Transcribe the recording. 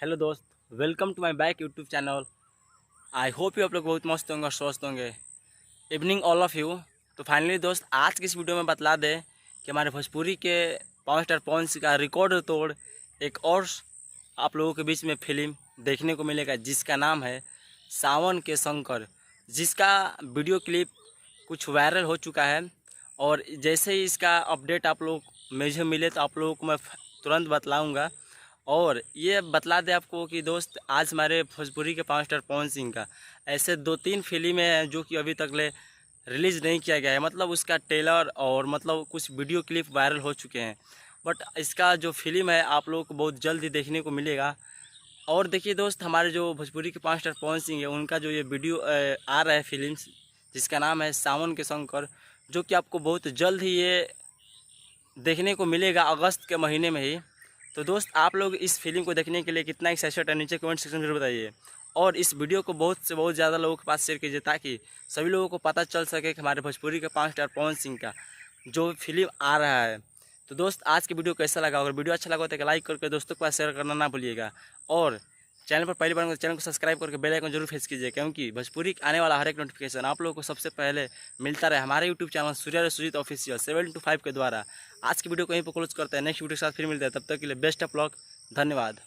Hello दोस्त, welcome to my back YouTube channel. I hope you आप लोग बहुत मस्त होंगे और स्वस्थ होंगे। Evening all of you. तो फाइनली दोस्त, आज की इस वीडियो में बतला दें कि हमारे भोजपुरी के 5 स्टार पॉइंट्स का रिकॉर्ड तोड़ एक और आप लोगों के बीच में फिल्म देखने को मिलेगा, जिसका नाम है सावन के शंकर, जिसका वीडियो क्लिप कुछ वायरल हो चुका है। और जैसे ही इसका अपडेट आप लोग मुझे मिले तो आप लोगों को मैं तुरंत बतलाऊँगा। और ये बतला दे आपको कि दोस्त, आज हमारे भोजपुरी के 5 स्टार पवन सिंह का ऐसे 2-3 फिल्में हैं जो कि अभी तक ले रिलीज़ नहीं किया गया है। मतलब उसका ट्रेलर और मतलब कुछ वीडियो क्लिप वायरल हो चुके हैं, बट इसका जो फिल्म है आप लोगों को बहुत जल्द ही देखने को मिलेगा। और देखिए दोस्त, हमारे जो भोजपुरी के 5 स्टार पवन सिंह है, उनका जो ये वीडियो आ रहा है फिल्म, जिसका नाम है सावन के शंकर, जो कि आपको बहुत जल्द ही ये देखने को मिलेगा, अगस्त के महीने में ही। तो दोस्त, आप लोग इस फिल्म को देखने के लिए कितना एक्साइटेड है, नीचे कमेंट सेक्शन में जरूर बताइए। और इस वीडियो को बहुत से बहुत ज़्यादा लोगों के पास शेयर कीजिए, ताकि सभी लोगों को पता चल सके कि हमारे भोजपुरी के 5 स्टार पवन सिंह का जो फिल्म आ रहा है। तो दोस्त, आज की वीडियो कैसा लगा? अगर वीडियो अच्छा लगा तो लाइक करके दोस्तों के पास शेयर करना ना भूलिएगा। और चैनल पर पहली बार तो चैनल को सब्सक्राइब करके बेल आइकन जरूर प्रेस कीजिए, क्योंकि भोजपुरी आने वाला हर एक नोटिफिकेशन आप लोगों को सबसे पहले मिलता रहे हमारे YouTube channel Surya Sujit official 7 to 5 के द्वारा। आज की वीडियो को यहीं पर क्लोज करते हैं, नेक्स्ट वीडियो के साथ फिर मिलते हैं, तब तक के लिए बेस्ट ऑफ लक, धन्यवाद।